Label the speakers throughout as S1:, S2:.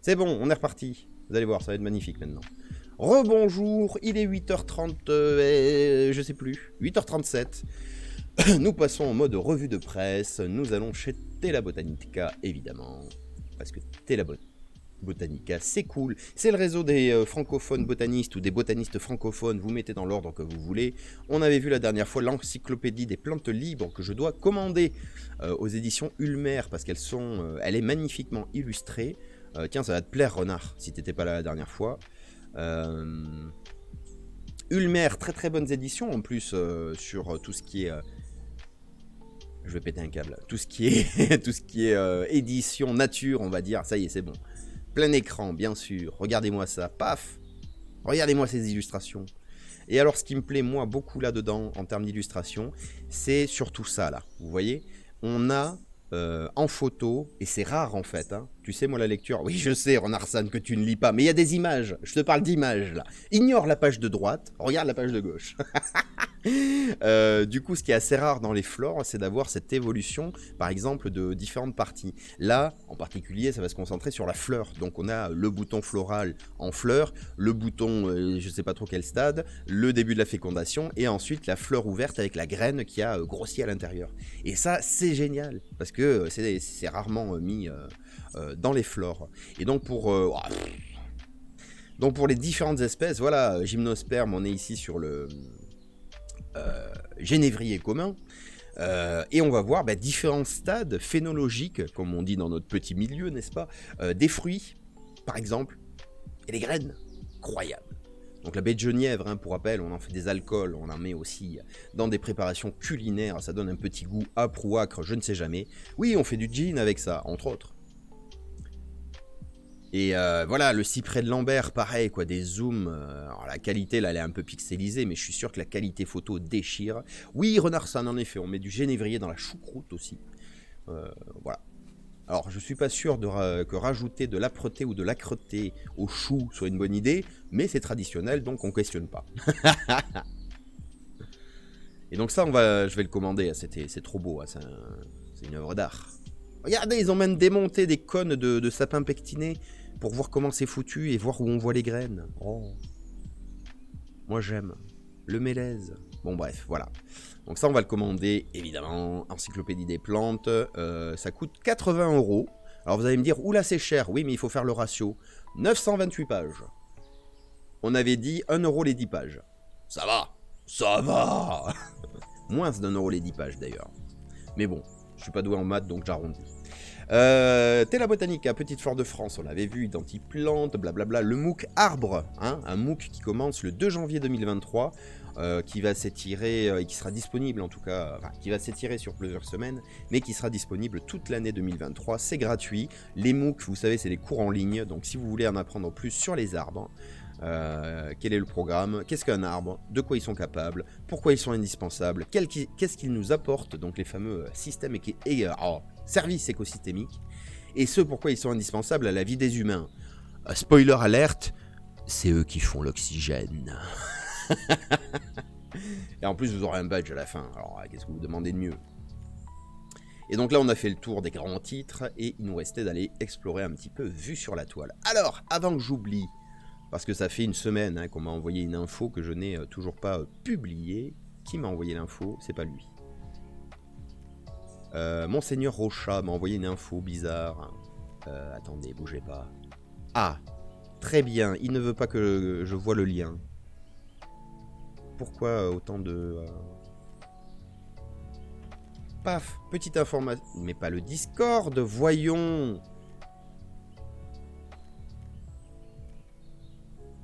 S1: C'est bon, on est reparti. Vous allez voir, ça va être magnifique maintenant. Rebonjour, il est 8h30, je sais plus, 8h37. Nous passons en mode revue de presse. Nous allons chez Tela Botanica, évidemment. Parce que Tela Botanica, c'est cool. C'est le réseau des francophones botanistes ou des botanistes francophones. Vous mettez dans l'ordre que vous voulez. On avait vu la dernière fois l'encyclopédie des plantes libres que je dois commander aux éditions Ulmer parce qu'elle elle est magnifiquement illustrée. Tiens, ça va te plaire, Renard, si t'étais pas là la dernière fois. Ulmer, très très bonnes éditions en plus sur tout ce qui est... je vais péter un câble. Tout ce qui est, tout ce qui est édition nature, on va dire. Ça y est, c'est bon. Plein écran, bien sûr. Regardez-moi ça. Paf! Regardez-moi ces illustrations. Et alors, ce qui me plaît, moi, beaucoup là-dedans, en termes d'illustration, c'est surtout ça, là. Vous voyez? On a en photo, et c'est rare, en fait. Hein. Tu sais, moi, la lecture... Oui, je sais, Renarsan, que tu ne lis pas, mais il y a des images. Je te parle d'images, là. Ignore la page de droite, regarde la page de gauche. Du coup, ce qui est assez rare dans les flores, c'est d'avoir cette évolution, par exemple, de différentes parties. Là, en particulier, ça va se concentrer sur la fleur. Donc, on a le bouton floral en fleur, le bouton, je ne sais pas trop quel stade, le début de la fécondation, et ensuite la fleur ouverte avec la graine qui a grossi à l'intérieur. Et ça, c'est génial, parce que c'est rarement mis dans les flores. Et donc, pour les différentes espèces, voilà, Gymnosperme, on est ici sur le... génévrier commun, et on va voir différents stades phénologiques, comme on dit dans notre petit milieu, n'est-ce pas, des fruits, par exemple, et les graines, incroyable. Donc la baie de genièvre, hein, pour rappel, on en fait des alcools, on en met aussi dans des préparations culinaires, ça donne un petit goût âpre ou acre, je ne sais jamais. Oui, on fait du gin avec ça, entre autres. Et voilà, le cyprès de Lambert, pareil, quoi, des zooms. Alors la qualité, là, elle est un peu pixelisée, mais je suis sûr que la qualité photo déchire. Oui, Renarsan, en effet, on met du génévrier dans la choucroute aussi. Voilà. Alors, je suis pas sûr que rajouter de l'âpreté ou de l'âcreté au chou soit une bonne idée, mais c'est traditionnel, donc on questionne pas. Et donc ça, je vais le commander, c'est trop beau, hein, c'est une œuvre d'art. Regardez, ils ont même démonté des cônes de sapin pectiné pour voir comment c'est foutu et voir où on voit les graines. Oh. Moi j'aime. Le mélèze. Bon bref, voilà. Donc ça on va le commander, évidemment. Encyclopédie des plantes. Ça coûte 80 €. Alors vous allez me dire, oula c'est cher. Oui mais il faut faire le ratio. 928 pages. On avait dit 1 € les 10 pages. Ça va. Ça va. Moins d'1 € les 10 pages d'ailleurs. Mais bon, je suis pas doué en maths donc j'arrondis. Tela Botanica, petite fleur de France, on l'avait vu, identiplante, blablabla. Le MOOC Arbre, hein, un MOOC qui commence le 2 janvier 2023, qui va s'étirer, et qui sera disponible en tout cas, enfin, qui va s'étirer sur plusieurs semaines, mais qui sera disponible toute l'année 2023. C'est gratuit. Les MOOC, vous savez, c'est des cours en ligne, donc si vous voulez en apprendre plus sur les arbres, quel est le programme, qu'est-ce qu'un arbre, de quoi ils sont capables, pourquoi ils sont indispensables, qu'est-ce qu'ils nous apportent, donc les fameux systèmes services écosystémiques, et ce pourquoi ils sont indispensables à la vie des humains. Spoiler alerte, c'est eux qui font l'oxygène. Et en plus vous aurez un badge à la fin, alors qu'est-ce que vous demandez de mieux? Et donc là on a fait le tour des grands titres, et il nous restait d'aller explorer un petit peu vue sur la toile. Alors, avant que j'oublie, parce que ça fait une semaine hein, qu'on m'a envoyé une info que je n'ai toujours pas publiée. Qui m'a envoyé l'info? C'est pas lui. Monseigneur Rocha m'a envoyé une info bizarre. Attendez, bougez pas. Ah, très bien, il ne veut pas que je voie le lien. Pourquoi autant de... Paf, petite information... Mais pas le Discord, voyons.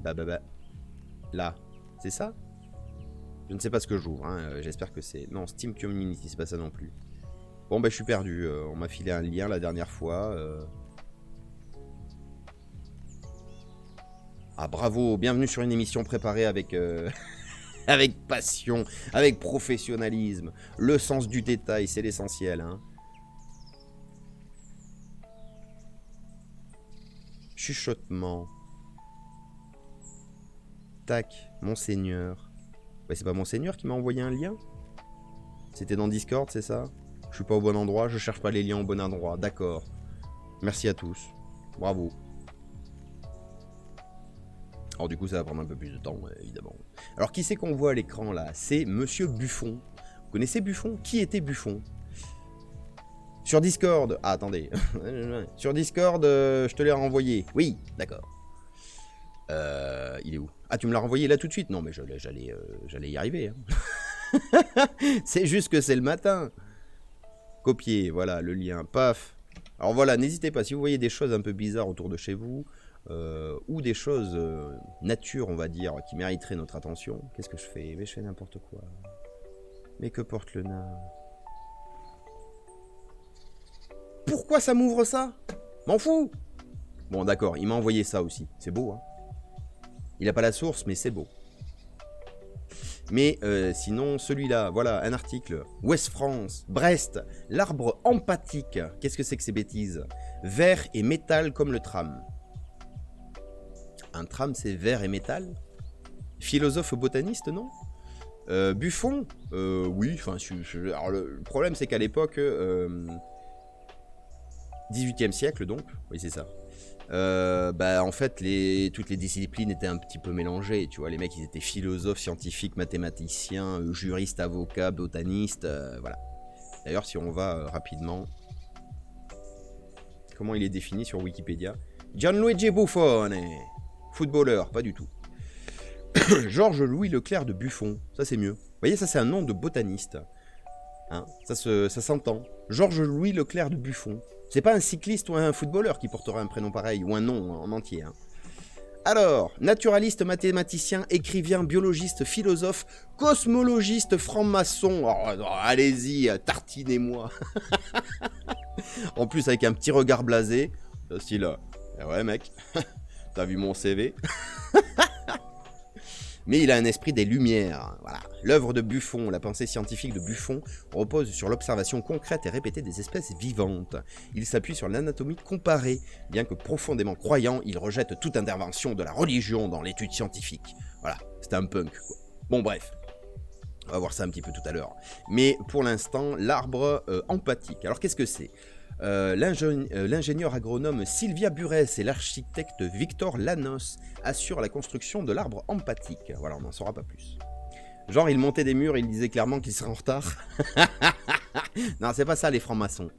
S1: Bah. Là, c'est ça? Je ne sais pas ce que j'ouvre, hein. J'espère que c'est... Non, Steam Community, c'est pas ça non plus. Bon, bah je suis perdu, on m'a filé un lien la dernière fois. Ah bravo, bienvenue sur une émission préparée avec, avec passion, avec professionnalisme. Le sens du détail, c'est l'essentiel, hein. Chuchotement. Tac, Monseigneur. Ouais, c'est pas Monseigneur qui m'a envoyé un lien? C'était dans Discord, c'est ça? Je suis pas au bon endroit, je cherche pas les liens au bon endroit, d'accord. Merci à tous. Bravo. Alors du coup, ça va prendre un peu plus de temps, évidemment. Alors qui c'est qu'on voit à l'écran là? C'est Monsieur Buffon. Vous connaissez Buffon? Qui était Buffon? Sur Discord. Ah, attendez. Sur Discord, je te l'ai renvoyé. Oui, d'accord. Il est où? Ah, tu me l'as renvoyé là tout de suite? Non, mais j'allais y arriver. Hein. C'est juste que c'est le matin. Copier, voilà, le lien, paf. Alors voilà, n'hésitez pas, si vous voyez des choses un peu bizarres autour de chez vous, ou des choses nature, on va dire, qui mériteraient notre attention. Qu'est-ce que je fais? Mais je fais n'importe quoi. Mais que porte le nain? Pourquoi ça m'ouvre ça? M'en fous. Bon, d'accord, il m'a envoyé ça aussi. C'est beau, hein. Il n'a pas la source, mais c'est beau. Mais sinon, celui-là, voilà, un article. Ouest France, Brest, l'arbre empathique. Qu'est-ce que c'est que ces bêtises? Verre et métal comme le tram. Un tram, c'est verre et métal? Philosophe botaniste, non? Buffon, oui, enfin, alors le problème, c'est qu'à l'époque, 18e siècle, donc, oui, c'est ça. Bah, en fait, toutes les disciplines étaient un petit peu mélangées, tu vois, les mecs, ils étaient philosophes, scientifiques, mathématiciens, juristes, avocats, botanistes, voilà. D'ailleurs, si on va rapidement, comment il est défini sur Wikipédia? Gianluigi Buffon, footballeur, pas du tout. Georges-Louis Leclerc de Buffon, ça c'est mieux. Vous voyez, ça c'est un nom de botaniste. Hein, ça s'entend. Georges-Louis Leclerc de Buffon. C'est pas un cycliste ou un footballeur qui portera un prénom pareil, ou un nom en entier. Hein. Alors, naturaliste, mathématicien, écrivain, biologiste, philosophe, cosmologiste, franc-maçon. Oh, allez-y, tartinez-moi. En plus, avec un petit regard blasé. Style, ouais mec, t'as vu mon CV? Mais il a un esprit des Lumières. Voilà. L'œuvre de Buffon, la pensée scientifique de Buffon, repose sur l'observation concrète et répétée des espèces vivantes. Il s'appuie sur l'anatomie comparée. Bien que profondément croyant, il rejette toute intervention de la religion dans l'étude scientifique. Voilà, c'est un punk, quoi. Bon, bref. On va voir ça un petit peu tout à l'heure. Mais pour l'instant, l'arbre empathique. Alors, qu'est-ce que c'est? L'ingénieur agronome Sylvia Burès et l'architecte Victor Lanos assurent la construction de l'arbre empathique. Voilà, on n'en saura pas plus. Genre, il montait des murs et il disait clairement qu'il serait en retard. Non, c'est pas ça, les francs-maçons.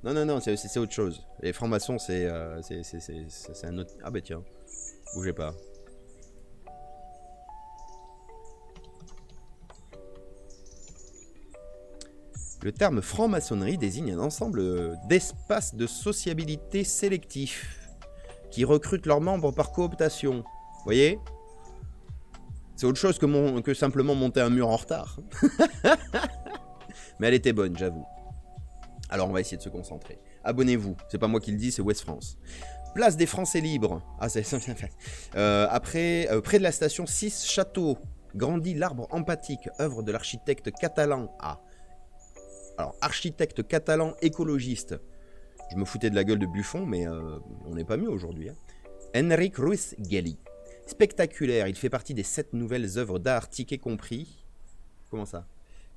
S1: Non, c'est autre chose. Les francs-maçons, c'est un autre... Ah bah tiens, bougez pas. Le terme franc-maçonnerie désigne un ensemble d'espaces de sociabilité sélectifs qui recrutent leurs membres par cooptation. Vous voyez? C'est autre chose que simplement monter un mur en retard. Mais elle était bonne, j'avoue. Alors on va essayer de se concentrer. Abonnez-vous, c'est pas moi qui le dis, c'est Ouest France. Place des Français libres. Ah, c'est après, près de la station 6 Château, grandit l'arbre empathique, œuvre de l'architecte catalan. Ah. Alors, architecte catalan écologiste. Je me foutais de la gueule de Buffon, mais on n'est pas mieux aujourd'hui. Hein. Enric Ruiz Gelli. Spectaculaire, il fait partie des 7 nouvelles œuvres d'art, tickets compris. Comment ça?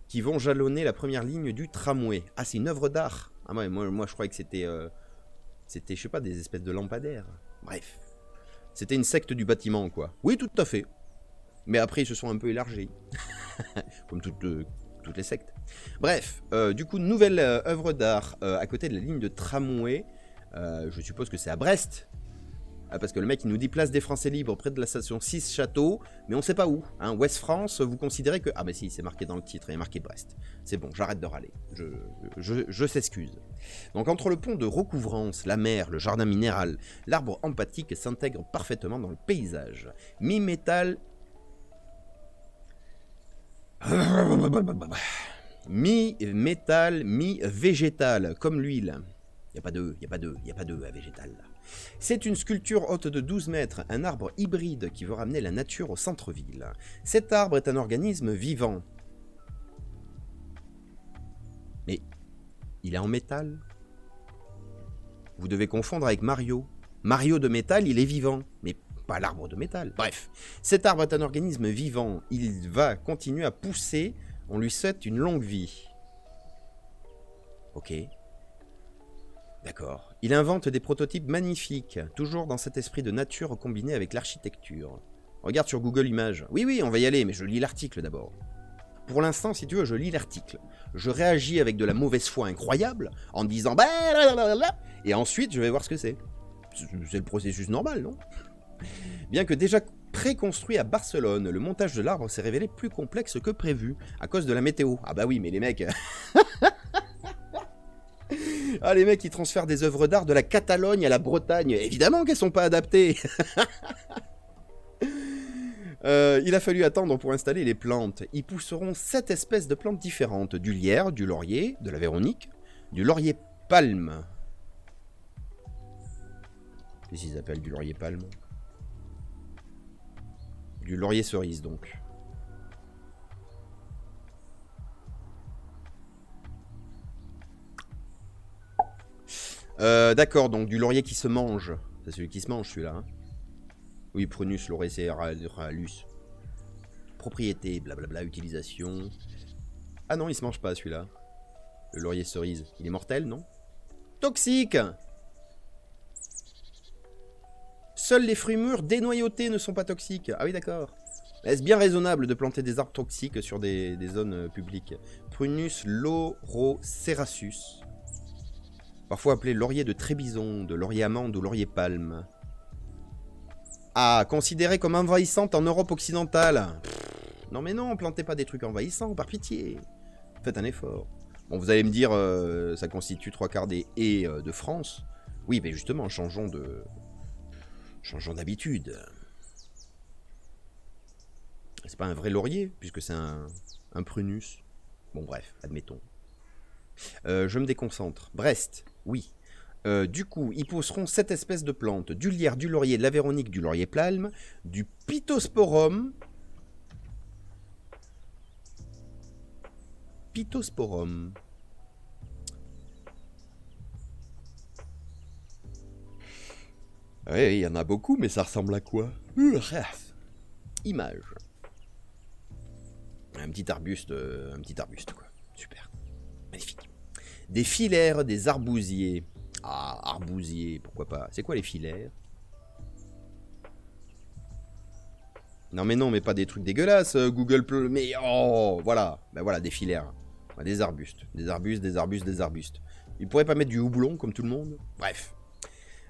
S1: Qui vont jalonner la première ligne du tramway. Ah, c'est une œuvre d'art. Ah, moi, je croyais que c'était, je sais pas, des espèces de lampadaires. Bref. C'était une secte du bâtiment, quoi. Oui, tout à fait. Mais après, ils se sont un peu élargis. Comme toutes les sectes. Bref, du coup, nouvelle œuvre d'art à côté de la ligne de tramway. Je suppose que c'est à Brest. Parce que le mec, il nous dit place des Français libres près de la station 6 Château, mais on sait pas où. Hein. Ouest France, vous considérez que... Ah bah si, c'est marqué dans le titre, il est marqué Brest. C'est bon, j'arrête de râler. Je s'excuse. Donc entre le pont de recouvrance, la mer, le jardin minéral, l'arbre empathique s'intègre parfaitement dans le paysage. Mi-métal... Mi-métal, mi-végétal, comme l'huile. Il n'y a pas d'eux à végétal. C'est une sculpture haute de 12 mètres, un arbre hybride qui veut ramener la nature au centre-ville. Cet arbre est un organisme vivant. Mais il est en métal. Vous devez confondre avec Mario. Mario de métal, il est vivant, mais pas l'arbre de métal. Bref, cet arbre est un organisme vivant. Il va continuer à pousser. On lui souhaite une longue vie. Ok. D'accord. Il invente des prototypes magnifiques, toujours dans cet esprit de nature combiné avec l'architecture. Regarde sur Google Images. Oui, oui, on va y aller, mais je lis l'article d'abord. Pour l'instant, si tu veux, je lis l'article. Je réagis avec de la mauvaise foi incroyable, en disant blablabla, et ensuite je vais voir ce que c'est. C'est le processus normal, non? Bien que déjà préconstruit à Barcelone, le montage de l'arbre s'est révélé plus complexe que prévu, à cause de la météo. Ah bah oui, mais les mecs... ah, les mecs, ils transfèrent des œuvres d'art de la Catalogne à la Bretagne. Évidemment qu'elles sont pas adaptées. Il a fallu attendre pour installer les plantes. Ils pousseront 7 espèces de plantes différentes. Du lierre, du laurier, de la véronique, du laurier palme. Qu'est-ce qu'ils appellent du laurier palme? Du laurier cerise, donc. D'accord, donc du laurier qui se mange. C'est celui qui se mange, celui-là. Hein. Oui, Prunus lauricealus. Propriété, blablabla, utilisation. Ah non, il se mange pas, celui-là. Le laurier cerise. Il est mortel, non? Toxique! Seuls les fruits mûrs dénoyautés ne sont pas toxiques. Ah oui, d'accord. Est-ce bien raisonnable de planter des arbres toxiques sur des zones publiques? Prunus laurocerasus. Parfois appelé laurier de Trébizon, de laurier amande ou laurier palme. Ah, considéré comme envahissante en Europe occidentale. Pff, non mais non, plantez pas des trucs envahissants, par pitié. Faites un effort. Bon, vous allez me dire, ça constitue 3/4 des haies de France. Oui, mais justement, changeons d'habitude. C'est pas un vrai laurier, puisque c'est un prunus. Bon, bref, admettons. Je me déconcentre. Brest, oui. Du coup, ils pousseront 7 espèces de plantes. Du lierre, du laurier, de la véronique, du laurier palme, du pittosporum. Pittosporum. Oui, il y en a beaucoup, mais ça ressemble à quoi? Image. Un petit arbuste, quoi. Super. Magnifique. Des filaires, des arbousiers. Ah, arbousiers, pourquoi pas. C'est quoi les filaires? Non mais non, mais pas des trucs dégueulasses, Google Plus. Mais oh, voilà. Ben voilà, des filaires. Des arbustes. Des arbustes, des arbustes, des arbustes. Ils pourraient pas mettre du houblon comme tout le monde? Bref.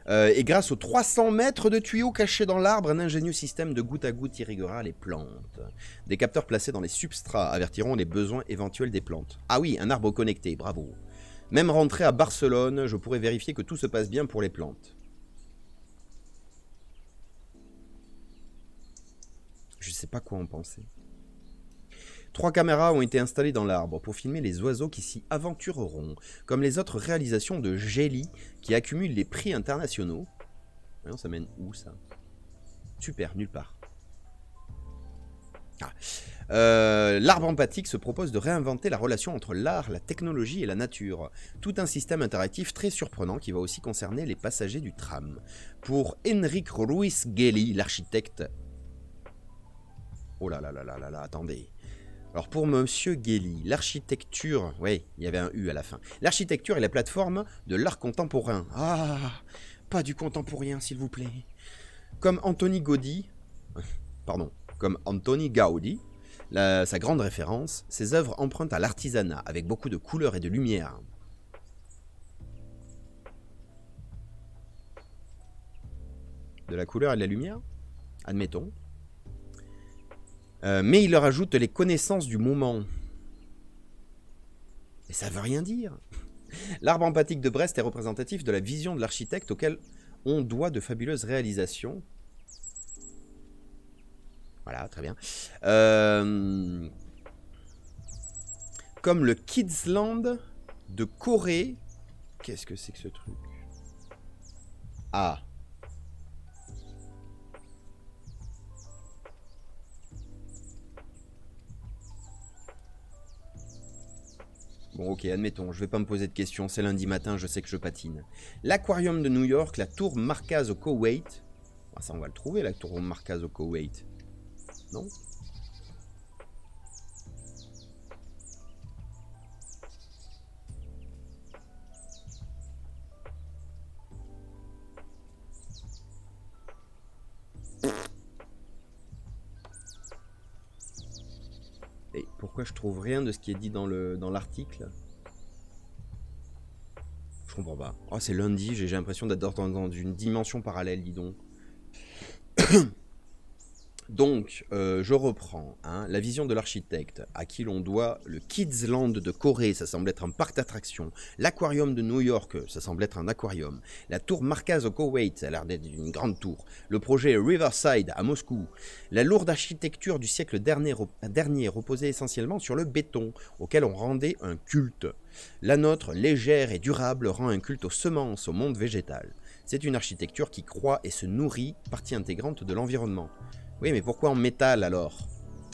S1: Et grâce aux 300 mètres de tuyaux cachés dans l'arbre, un ingénieux système de goutte à goutte irriguera les plantes. Des capteurs placés dans les substrats avertiront les besoins éventuels des plantes. Ah oui, un arbre connecté, bravo. Même rentré à Barcelone, je pourrais vérifier que tout se passe bien pour les plantes. Je sais pas quoi en penser. 3 caméras ont été installées dans l'arbre pour filmer les oiseaux qui s'y aventureront, comme les autres réalisations de Gély qui accumulent les prix internationaux. Voyons, ça mène où ça? Super, nulle part. L'arbre empathique se propose de réinventer la relation entre l'art, la technologie et la nature. Tout un système interactif très surprenant qui va aussi concerner les passagers du tram. Pour Enric Ruiz Gély, l'architecte... Oh là là là là là là, attendez. Alors pour Monsieur Gély, l'architecture... Oui, il y avait un U à la fin. L'architecture est la plateforme de l'art contemporain. Ah, pas du contemporain, s'il vous plaît. Comme Anthony Gaudi... Pardon. Comme Antoni Gaudi, sa grande référence, ses œuvres empruntent à l'artisanat, avec beaucoup de couleurs et de lumière. De la couleur et de la lumière? Admettons. Mais il leur ajoute les connaissances du moment. Et ça veut rien dire. L'arbre empathique de Brest est représentatif de la vision de l'architecte auquel on doit de fabuleuses réalisations. Voilà, très bien. Comme le Kidsland de Corée. Qu'est-ce que c'est que ce truc? Ah. Bon, ok, admettons, je vais pas me poser de questions, c'est lundi matin, je sais que je patine. L'aquarium de New York, la tour Markaz au Koweït. Ah, ça, on va le trouver, la tour Markaz au Koweït. Non? Pourquoi je trouve rien de ce qui est dit dans l'article? Je comprends pas. Oh, c'est lundi, j'ai l'impression d'être dans une dimension parallèle, dis donc. Donc, je reprends. Hein, la vision de l'architecte, à qui l'on doit le Kids Land de Corée, ça semble être un parc d'attractions. L'aquarium de New York, ça semble être un aquarium. La tour Markaz au Koweït, ça a l'air d'être une grande tour. Le projet Riverside à Moscou. La lourde architecture du siècle dernier reposait essentiellement sur le béton, auquel on rendait un culte. La nôtre, légère et durable, rend un culte aux semences, au monde végétal. C'est une architecture qui croît et se nourrit, partie intégrante de l'environnement. Oui, mais pourquoi en métal alors?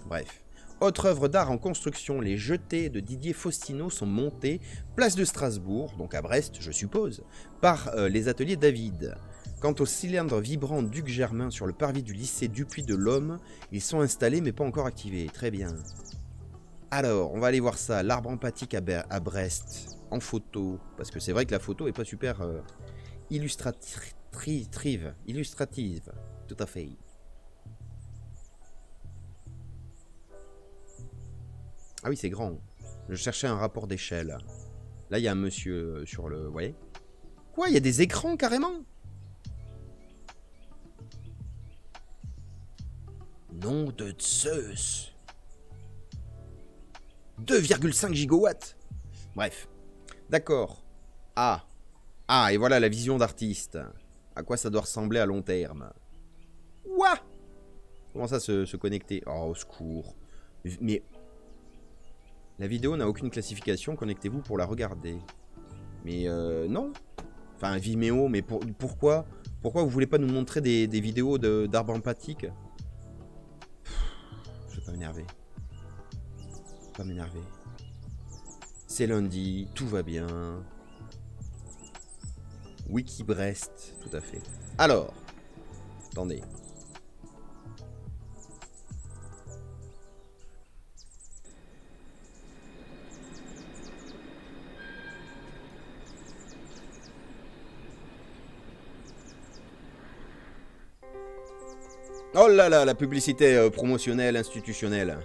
S1: Bref. Autre œuvre d'art en construction, les jetées de Didier Faustino sont montées, place de Strasbourg, donc à Brest, je suppose, par les ateliers David. Quant aux cylindres vibrants Duc Germain sur le parvis du lycée Dupuis de l'Homme, ils sont installés mais pas encore activés. Très bien. Alors, on va aller voir ça. L'arbre empathique à Brest, en photo, parce que c'est vrai que la photo est pas super illustrative. Illustrative, tout à fait. Ah oui, c'est grand. Je cherchais un rapport d'échelle. Là, il y a un monsieur sur le... Vous voyez? Quoi? Il y a des écrans, carrément? Nom de Zeus! 2,5 gigawatts! Bref. D'accord. Ah. Ah, et voilà la vision d'artiste. À quoi ça doit ressembler à long terme? Ouah! Comment ça se connecter? Oh, au secours. Mais... La vidéo n'a aucune classification, connectez-vous pour la regarder. Mais non. Enfin, Vimeo, mais pourquoi? Pourquoi vous voulez pas nous montrer des vidéos d'arbres empathiques? Je vais pas m'énerver. Pas m'énerver. C'est lundi, tout va bien. Wiki Brest, tout à fait. Alors, attendez. Oh là là, la publicité promotionnelle, institutionnelle.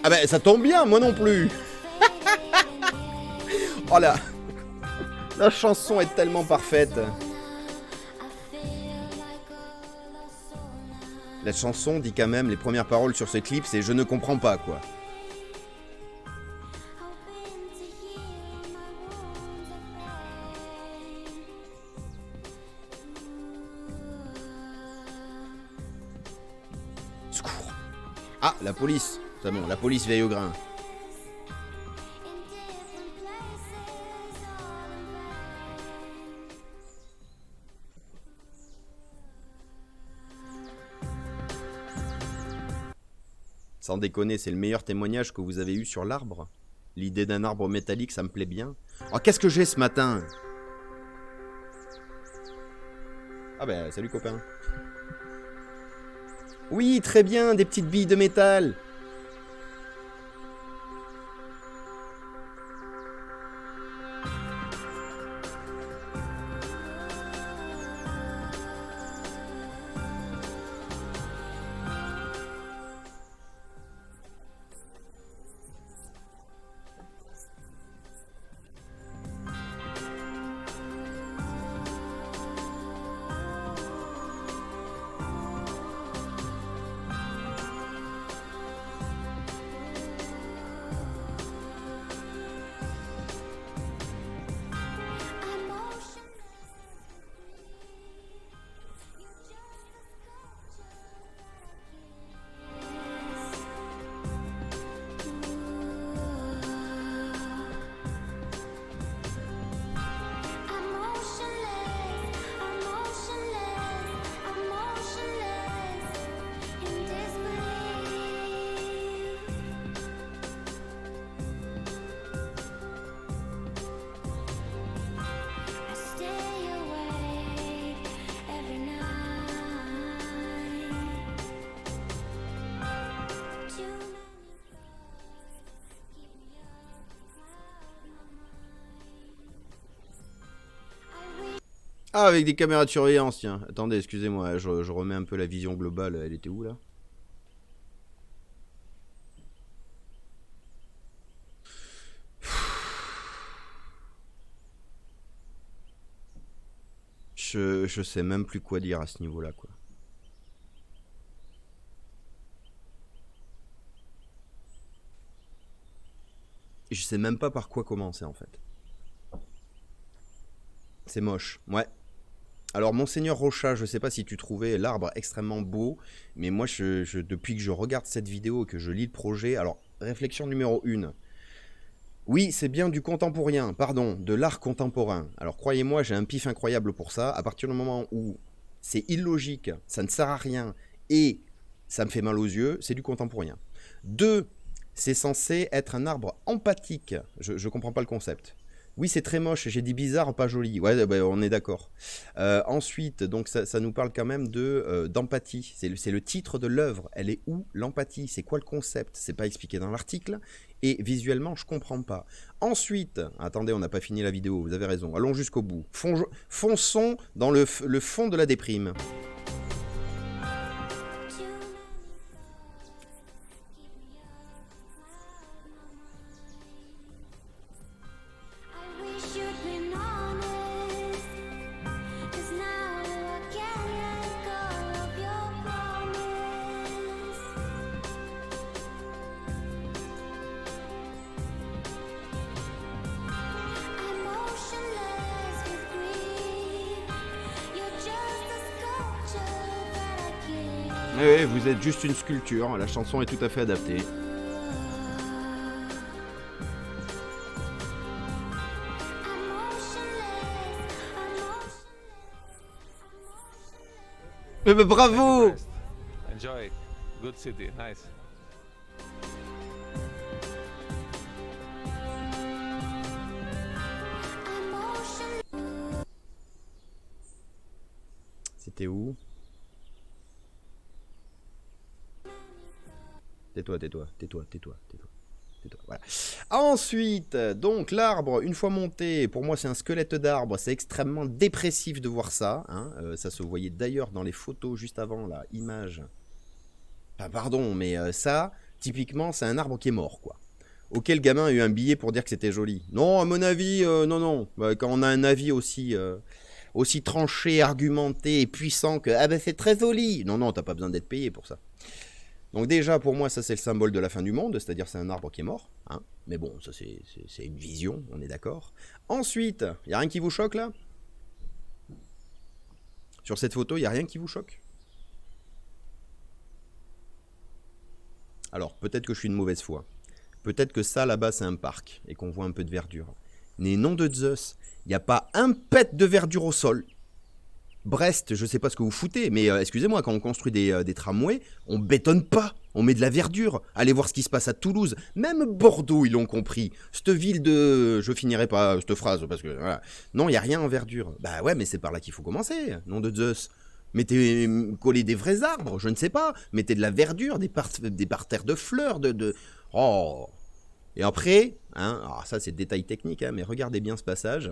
S1: Ah ben ça tombe bien, moi non plus. Oh là. La chanson est tellement parfaite. La chanson dit quand même, les premières paroles sur ce clip, c'est « Je ne comprends pas » quoi. Secours. Ah, la police. C'est bon, la police veille au grain. Sans déconner, c'est le meilleur témoignage que vous avez eu sur l'arbre. L'idée d'un arbre métallique, ça me plaît bien. Oh, qu'est-ce que j'ai ce matin? Ah ben, salut copain. Oui, très bien, des petites billes de métal. Ah, avec des caméras de surveillance, tiens. Attendez, excusez-moi, je remets un peu la vision globale. Elle était où, là? Je sais même plus quoi dire à ce niveau-là, quoi. Je sais même pas par quoi commencer, en fait. C'est moche, ouais. Alors, Monseigneur Rocha, je sais pas si tu trouvais l'arbre extrêmement beau, mais moi, depuis que je regarde cette vidéo et que je lis le projet, alors, réflexion numéro 1. Oui, c'est bien du contemporain, pardon, de l'art contemporain. Alors, croyez-moi, j'ai un pif incroyable pour ça. À partir du moment où c'est illogique, ça ne sert à rien, et ça me fait mal aux yeux, c'est du contemporain. 2, c'est censé être un arbre empathique. Je comprends pas le concept. Oui, c'est très moche, j'ai dit bizarre, pas joli. Ouais, bah, on est d'accord. Ensuite, donc ça nous parle quand même d'empathie. C'est le titre de l'œuvre. Elle est où l'empathie? C'est quoi le concept? C'est pas expliqué dans l'article. Et visuellement, je comprends pas. Ensuite, attendez, on n'a pas fini la vidéo, vous avez raison. Allons jusqu'au bout. Fonçons dans le fond de la déprime. Oui, vous êtes juste une sculpture, la chanson est tout à fait adaptée. Mais bravo!
S2: Enjoy. Good city. Nice.
S1: C'était où? Tais-toi, tais-toi, tais-toi, tais-toi, tais-toi. Voilà. Ensuite, donc l'arbre, une fois monté, pour moi c'est un squelette d'arbre, c'est extrêmement dépressif de voir ça. Hein. Ça se voyait d'ailleurs dans les photos juste avant, la image. Enfin, pardon, mais ça, typiquement, c'est un arbre qui est mort, quoi. Ok, le gamin a eu un billet pour dire que c'était joli. Non, à mon avis, non, non. Bah, quand on a un avis aussi tranché, argumenté et puissant que ah ben c'est très joli. Non, non, t'as pas besoin d'être payé pour ça. Donc déjà, pour moi, ça c'est le symbole de la fin du monde, c'est-à-dire c'est un arbre qui est mort. Hein. Mais bon, ça c'est une vision, on est d'accord. Ensuite, il n'y a rien qui vous choque là? Sur cette photo, il n'y a rien qui vous choque? Alors, peut-être que je suis de mauvaise foi. Peut-être que ça là-bas c'est un parc et qu'on voit un peu de verdure. Mais nom de Zeus, il n'y a pas un pet de verdure au sol. Brest, je sais pas ce que vous foutez, mais excusez-moi, quand on construit des tramways, on bétonne pas, on met de la verdure. Allez voir ce qui se passe à Toulouse, même Bordeaux, ils l'ont compris. Cette ville de... Je finirai pas cette phrase, parce que... Voilà. Non, il n'y a rien en verdure. Bah ouais, mais c'est par là qu'il faut commencer, nom de Zeus. Collez des vrais arbres, je ne sais pas. Mettez de la verdure, des parterres de fleurs, Oh. Et après, hein, alors ça c'est détail technique, hein, mais regardez bien ce passage.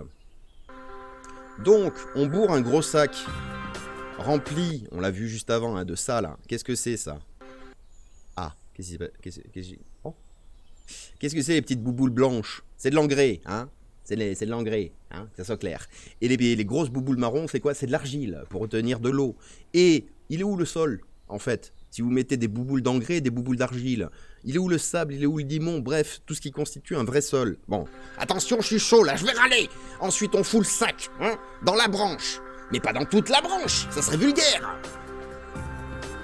S1: Donc, on bourre un gros sac rempli, on l'a vu juste avant, hein, de ça là. Qu'est-ce que c'est ça? Ah, qu'est-ce que c'est les petites bouboules blanches? C'est de l'engrais, hein? C'est de l'engrais, hein, que ça soit clair. Et les grosses bouboules marron, c'est quoi? C'est de l'argile pour retenir de l'eau. Et il est où le sol, en fait? Si vous mettez des bouboules d'engrais, des bouboules d'argile, il est où le sable, il est où le limon, bref, tout ce qui constitue un vrai sol. Bon, attention, je suis chaud là, je vais râler. Ensuite, on fout le sac, hein, dans la branche. Mais pas dans toute la branche, ça serait vulgaire.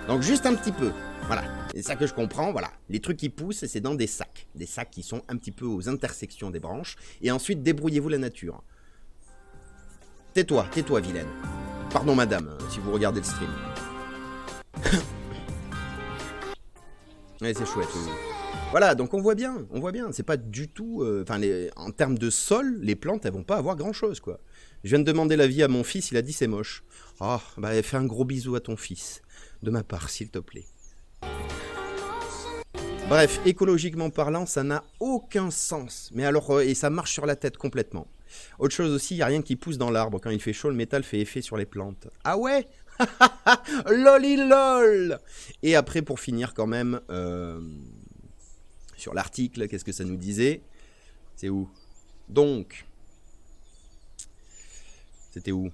S1: Donc juste un petit peu, voilà. C'est ça que je comprends, voilà. Les trucs qui poussent, c'est dans des sacs qui sont un petit peu aux intersections des branches. Et ensuite, débrouillez-vous la nature. Tais-toi, vilaine. Pardon, madame, si vous regardez le stream. Ouais, c'est chouette. Oui. Voilà, donc on voit bien. C'est pas du tout. En termes de sol, les plantes, elles vont pas avoir grand-chose, quoi. Je viens de demander l'avis à mon fils, il a dit c'est moche. Ah, bah fais un gros bisou à ton fils, de ma part, s'il te plaît. Bref, écologiquement parlant, ça n'a aucun sens. Mais alors, et ça marche sur la tête complètement. Autre chose aussi, il n'y a rien qui pousse dans l'arbre. Quand il fait chaud, le métal fait effet sur les plantes. Ah ouais. Lolilol. Et après, pour finir quand même, sur l'article, qu'est-ce que ça nous disait? C'est où? Donc, c'était où?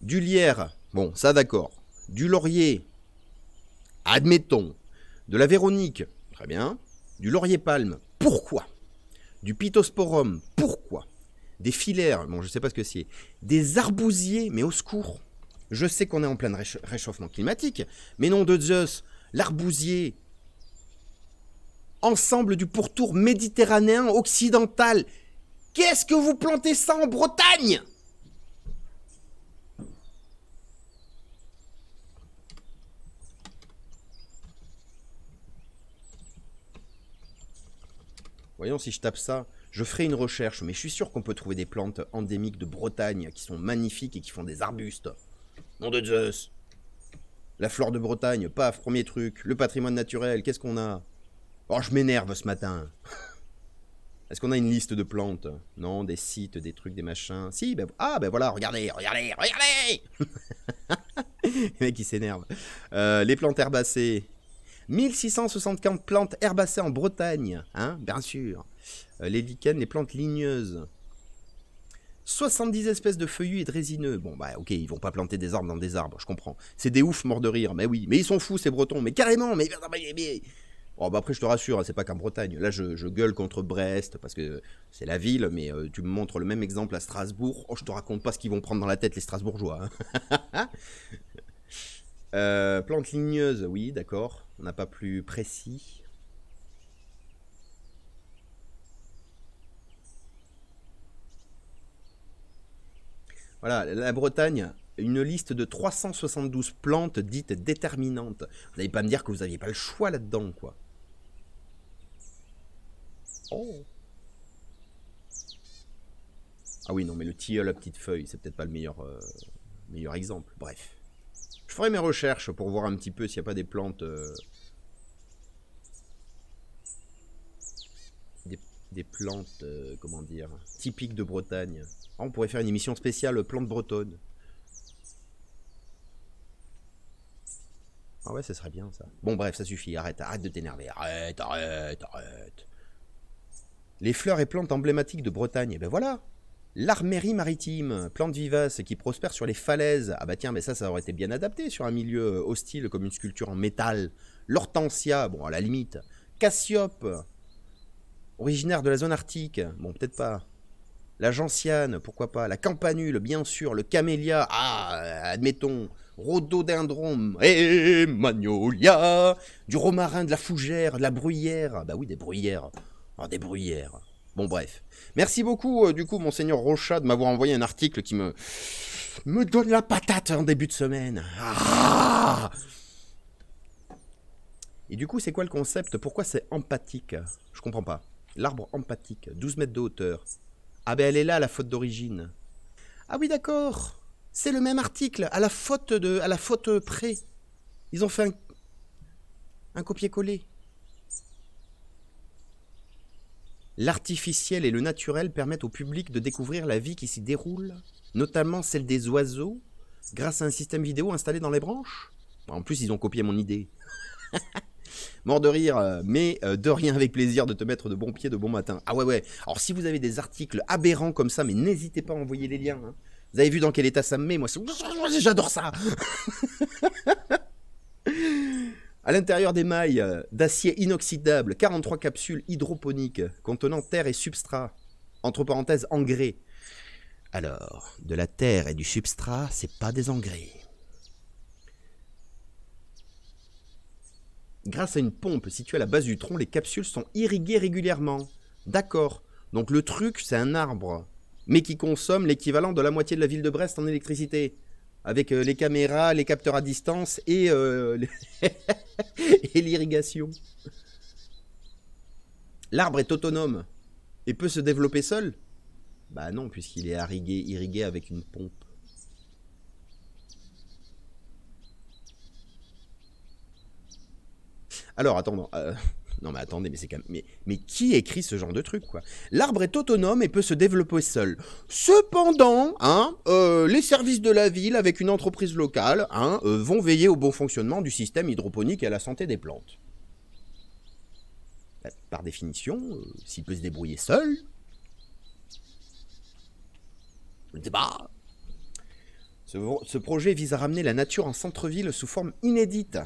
S1: Du lierre, bon, ça d'accord. Du laurier, admettons. De la véronique, très bien. Du laurier palme, pourquoi? Du pittosporum, pourquoi? Des filaires, bon, je sais pas ce que c'est. Des arbousiers, mais au secours. Je sais qu'on est en plein réchauffement climatique, mais nom de Zeus, l'arbousier, ensemble du pourtour méditerranéen occidental. Qu'est-ce que vous plantez ça en Bretagne? Voyons si je tape ça. Je ferai une recherche, mais je suis sûr qu'on peut trouver des plantes endémiques de Bretagne qui sont magnifiques et qui font des arbustes. Nom de Zeus. La flore de Bretagne, paf, premier truc. Le patrimoine naturel, qu'est-ce qu'on a? Oh, je m'énerve ce matin. Est-ce qu'on a une liste de plantes? Non, des sites, des trucs, des machins. Si, ben, ah, ben voilà, regardez, regardez, regardez. Le mec, il s'énerve. Les plantes herbacées. 1664 plantes herbacées en Bretagne, hein, bien sûr. Les lichens, les plantes ligneuses. 70 espèces de feuillus et de résineux. Bon, bah, ok, ils vont pas planter des arbres dans des arbres, je comprends. C'est des oufs morts de rire, mais oui. Mais ils sont fous, ces Bretons, mais carrément, mais... Bon, bah après, je te rassure, hein, c'est pas qu'en Bretagne. Là, je gueule contre Brest, parce que c'est la ville, mais tu me montres le même exemple à Strasbourg. Oh, je te raconte pas ce qu'ils vont prendre dans la tête, les Strasbourgeois. Hein. Plantes ligneuses, oui, d'accord. On n'a pas plus précis. Voilà, la Bretagne, une liste de 372 plantes dites déterminantes. Vous n'allez pas me dire que vous n'aviez pas le choix là-dedans, quoi. Oh. Ah oui, non, mais le tilleul à petite feuille, c'est peut-être pas le meilleur exemple. Bref. Je ferai mes recherches pour voir un petit peu s'il n'y a pas des plantes... des plantes, comment dire, typiques de Bretagne. Ah, on pourrait faire une émission spéciale plantes bretonnes. Ah ouais, ça serait bien, ça. Bon, bref, ça suffit. Arrête de t'énerver. Arrête. Les fleurs et plantes emblématiques de Bretagne. Et ben voilà. L'armérie maritime, plante vivace qui prospère sur les falaises. Ah bah tiens, mais ça aurait été bien adapté sur un milieu hostile comme une sculpture en métal. L'hortensia, bon, à la limite. Cassiope, originaire de la zone arctique. Bon, peut-être pas. La gentiane, pourquoi pas. La campanule, bien sûr. Le camélia, admettons. Rhododendron, et magnolia. Du romarin, de la fougère, de la bruyère. Bah oui, des bruyères. Oh, des bruyères. Bon, bref. Merci beaucoup, du coup, monseigneur Rochat, de m'avoir envoyé un article qui me donne la patate en début de semaine. Ah. Et du coup, c'est quoi le concept? Pourquoi c'est empathique? Je comprends pas. L'arbre empathique, 12 mètres de hauteur. Ah ben elle est là, la faute d'origine. Ah oui, d'accord. C'est le même article, à la faute près. Ils ont fait un copier-coller. L'artificiel et le naturel permettent au public de découvrir la vie qui s'y déroule, notamment celle des oiseaux, grâce à un système vidéo installé dans les branches. En plus, ils ont copié mon idée. Mort de rire, mais de rien, avec plaisir de te mettre de bon pied de bon matin. Ah ouais. Alors si vous avez des articles aberrants comme ça, mais n'hésitez pas à envoyer les liens. Hein. Vous avez vu dans quel état ça me met? Moi, j'adore ça. À l'intérieur des mailles d'acier inoxydable, 43 capsules hydroponiques contenant terre et substrat. Entre parenthèses, engrais. Alors, de la terre et du substrat, c'est pas des engrais. Grâce à une pompe située à la base du tronc, les capsules sont irriguées régulièrement. D'accord. Donc le truc, c'est un arbre, mais qui consomme l'équivalent de la moitié de la ville de Brest en électricité. Avec les caméras, les capteurs à distance et et l'irrigation. L'arbre est autonome et peut se développer seul? Bah non, puisqu'il est irrigué avec une pompe. Alors, attends, Non mais attendez, mais c'est quand même... Mais qui écrit ce genre de truc, quoi? L'arbre est autonome et peut se développer seul. Cependant, les services de la ville, avec une entreprise locale, vont veiller au bon fonctionnement du système hydroponique et à la santé des plantes. Par définition, s'il peut se débrouiller seul... Je ne sais pas. Ce projet vise à ramener la nature en centre-ville sous forme inédite.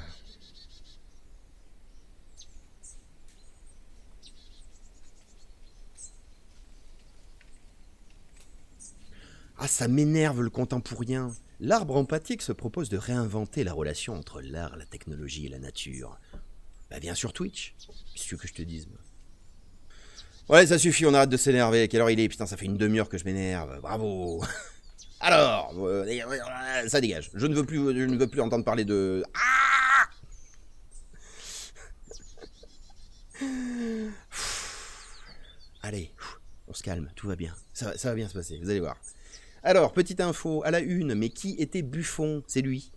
S1: Ah, ça m'énerve le contemporain. L'arbre empathique se propose de réinventer la relation entre l'art, la technologie et la nature. Bah viens sur Twitch. Qu'est-ce que tu veux que je te dise, moi? Ouais, ça suffit, on arrête de s'énerver. Quelle heure il est? Putain, ça fait une demi-heure que je m'énerve. Bravo. Alors, ça dégage. Je ne veux plus entendre parler de... Ah! Allez, on se calme, tout va bien. Ça va bien se passer, vous allez voir. Alors, petite info, à la une, mais qui était Buffon? C'est lui.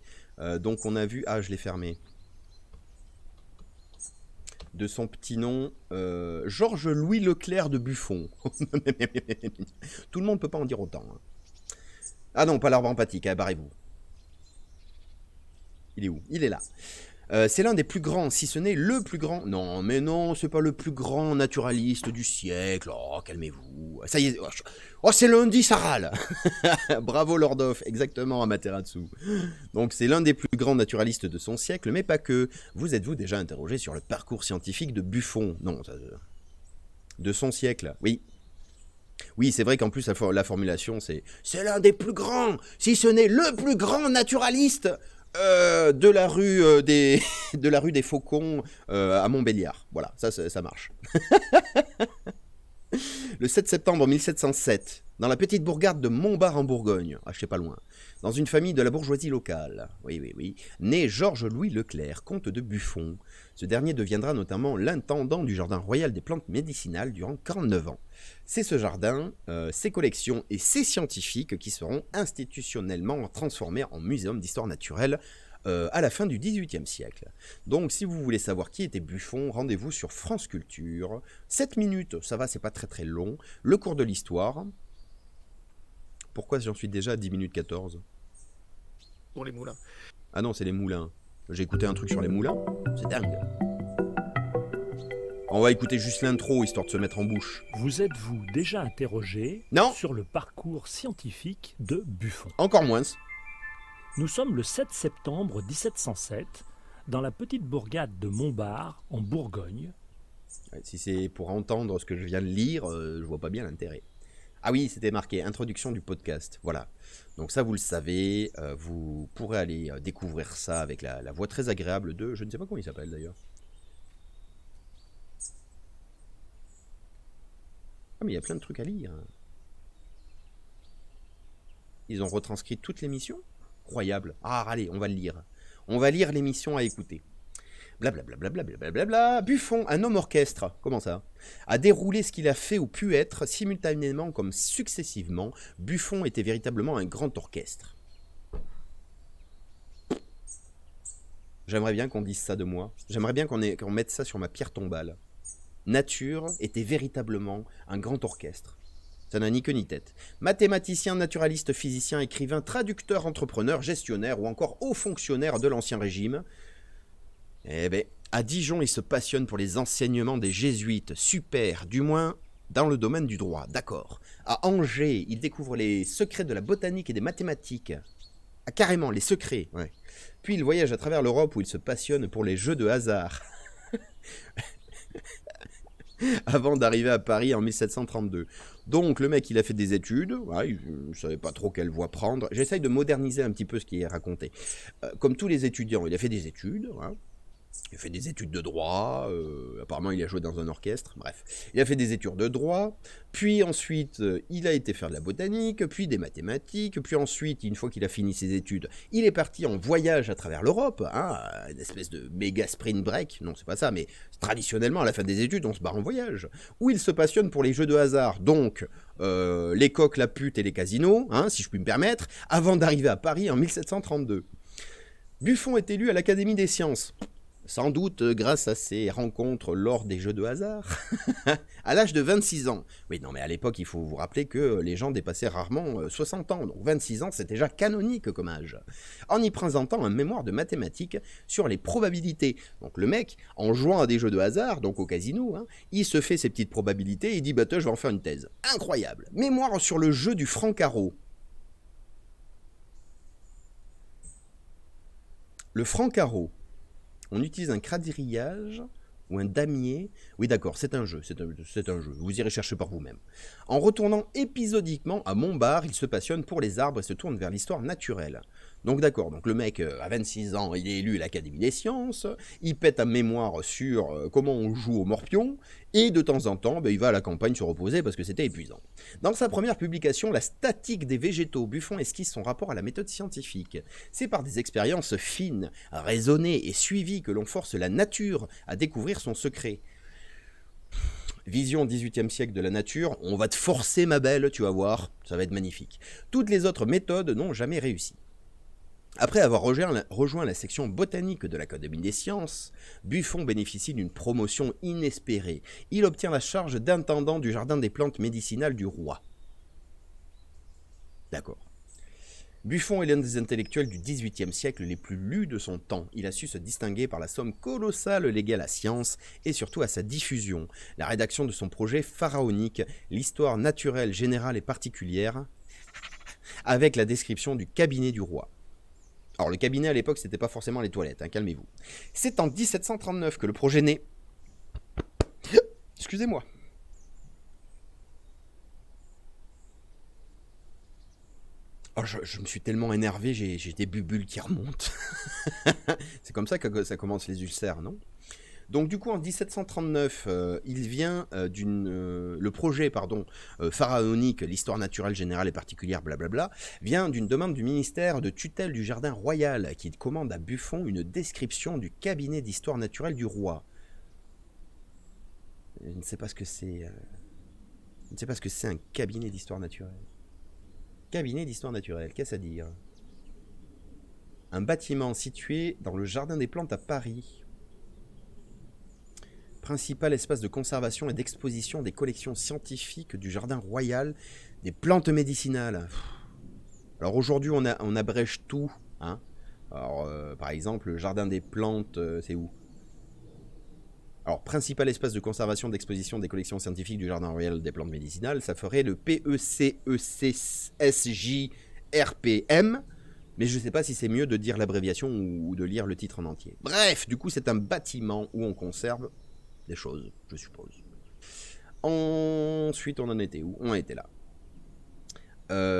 S1: Donc on a vu... Ah, je l'ai fermé. De son petit nom, Georges-Louis Leclerc de Buffon. Tout le monde ne peut pas en dire autant. Hein. Ah non, pas l'arbre empathique, barrez-vous. Il est où? Il est là. C'est l'un des plus grands, si ce n'est le plus grand... Non, mais non, c'est pas le plus grand naturaliste du siècle. Oh, calmez-vous. Ça y est... Oh, c'est lundi, ça râle. Bravo, Lord of, exactement, Amaterasu. Donc, c'est l'un des plus grands naturalistes de son siècle, mais pas que. Vous êtes-vous déjà interrogé sur le parcours scientifique de Buffon? Non, de son siècle, oui. Oui, c'est vrai qu'en plus, la formulation, c'est l'un des plus grands, si ce n'est le plus grand naturaliste de la rue des Faucons à Montbéliard. Voilà, ça marche. Le 7 septembre 1707, dans la petite bourgade de Montbard en Bourgogne, je sais pas loin, dans une famille de la bourgeoisie locale, oui, naît Georges-Louis Leclerc, comte de Buffon. Ce dernier deviendra notamment l'intendant du jardin royal des plantes médicinales durant 49 ans. C'est ce jardin, ses collections et ses scientifiques qui seront institutionnellement transformés en muséum d'histoire naturelle à la fin du XVIIIe siècle. Donc si vous voulez savoir qui était Buffon, rendez-vous sur France Culture. 7 minutes, ça va, c'est pas très très long. Le cours de l'histoire. Pourquoi j'en suis déjà à 10 minutes 14?
S3: Pour les moulins.
S1: Ah non, c'est les moulins. J'ai écouté un truc sur les moulins, c'est dingue. On va écouter juste l'intro, histoire de se mettre en bouche.
S4: Vous êtes-vous déjà interrogé sur le parcours scientifique de Buffon?
S1: Encore moins.
S4: Nous sommes le 7 septembre 1707, dans la petite bourgade de Montbard, en Bourgogne.
S1: Si c'est pour entendre ce que je viens de lire, je vois pas bien l'intérêt. Ah oui, c'était marqué introduction du podcast. Voilà. Donc ça, vous le savez, vous pourrez aller découvrir ça avec la voix très agréable de... Je ne sais pas comment il s'appelle d'ailleurs. Ah mais il y a plein de trucs à lire. Ils ont retranscrit toute l'émission? Incroyable. Ah allez, on va le lire. On va lire l'émission à écouter. Blablabla. Buffon, un homme orchestre, comment ça? A déroulé ce qu'il a fait ou pu être, simultanément comme successivement. Buffon était véritablement un grand orchestre. J'aimerais bien qu'on dise ça de moi. J'aimerais bien qu'on mette ça sur ma pierre tombale. Nature était véritablement un grand orchestre. Ça n'a ni queue ni tête. Mathématicien, naturaliste, physicien, écrivain, traducteur, entrepreneur, gestionnaire ou encore haut fonctionnaire de l'Ancien Régime. Eh ben, à Dijon, il se passionne pour les enseignements des jésuites. Super, du moins dans le domaine du droit, d'accord. À Angers, il découvre les secrets de la botanique et des mathématiques. Ah, carrément, les secrets, ouais. Puis il voyage à travers l'Europe où il se passionne pour les jeux de hasard. Avant d'arriver à Paris en 1732. Donc le mec, il a fait des études, ouais, il ne savait pas trop quelle voie prendre. J'essaye de moderniser un petit peu ce qui est raconté. Comme tous les étudiants, il a fait des études, hein. Il a fait des études de droit, apparemment il a joué dans un orchestre, bref. Il a fait des études de droit, puis ensuite il a été faire de la botanique, puis des mathématiques, puis ensuite, une fois qu'il a fini ses études, il est parti en voyage à travers l'Europe, hein, une espèce de méga sprint break, non c'est pas ça, mais traditionnellement à la fin des études on se barre en voyage, où il se passionne pour les jeux de hasard, donc les coqs, la pute et les casinos, hein, si je puis me permettre, avant d'arriver à Paris en 1732. Buffon est élu à l'Académie des sciences. Sans doute grâce à ses rencontres lors des jeux de hasard. À l'âge de 26 ans. Oui, non, mais à l'époque, il faut vous rappeler que les gens dépassaient rarement 60 ans. Donc 26 ans, c'est déjà canonique comme âge. En y présentant un mémoire de mathématiques sur les probabilités. Donc le mec, en jouant à des jeux de hasard, donc au casino, hein, il se fait ses petites probabilités et il dit, bah, je vais en faire une thèse. Incroyable. Mémoire sur le jeu du franc-carreau. Le franc-carreau. On utilise un quadrillage ou un damier. Oui, d'accord, c'est un jeu, c'est un jeu. Vous irez chercher par vous-même. En retournant épisodiquement à Montbard, il se passionne pour les arbres et se tourne vers l'histoire naturelle. Donc d'accord, donc le mec à 26 ans, il est élu à l'Académie des sciences, il pète un mémoire sur comment on joue au morpion, et de temps en temps, il va à la campagne se reposer parce que c'était épuisant. Dans sa première publication, La statique des végétaux, Buffon esquisse son rapport à la méthode scientifique. C'est par des expériences fines, raisonnées et suivies que l'on force la nature à découvrir son secret. Vision 18e siècle de la nature, on va te forcer ma belle, tu vas voir, ça va être magnifique. Toutes les autres méthodes n'ont jamais réussi. Après avoir rejoint la section botanique de l'Académie des sciences, Buffon bénéficie d'une promotion inespérée. Il obtient la charge d'intendant du jardin des plantes médicinales du roi. D'accord. Buffon est l'un des intellectuels du XVIIIe siècle les plus lus de son temps. Il a su se distinguer par la somme colossale léguée à la science et surtout à sa diffusion. La rédaction de son projet pharaonique, l'histoire naturelle, générale et particulière, avec la description du cabinet du roi. Alors le cabinet à l'époque, c'était pas forcément les toilettes, hein, calmez-vous. C'est en 1739 que le projet naît. Excusez-moi. Oh, je me suis tellement énervé, j'ai des bulles qui remontent. C'est comme ça que ça commence les ulcères, non ? Donc du coup, en 1739, il vient le projet pharaonique, l'histoire naturelle générale et particulière, blablabla, vient d'une demande du ministère de tutelle du Jardin royal qui commande à Buffon une description du cabinet d'histoire naturelle du roi. Je ne sais pas ce que c'est. Je ne sais pas ce que c'est un cabinet d'histoire naturelle. Cabinet d'histoire naturelle, qu'est-ce à dire ? Un bâtiment situé dans le Jardin des Plantes à Paris. Principal espace de conservation et d'exposition des collections scientifiques du Jardin royal des plantes médicinales. Alors aujourd'hui, on abrège tout. Hein. Alors, par exemple, le Jardin des plantes, c'est où ? Alors, principal espace de conservation d'exposition des collections scientifiques du Jardin royal des plantes médicinales, ça ferait le PECECSJRPM, mais je ne sais pas si c'est mieux de dire l'abréviation ou de lire le titre en entier. Bref, du coup, c'est un bâtiment où on conserve des choses, je suppose. Ensuite, on en était où ? On en était là.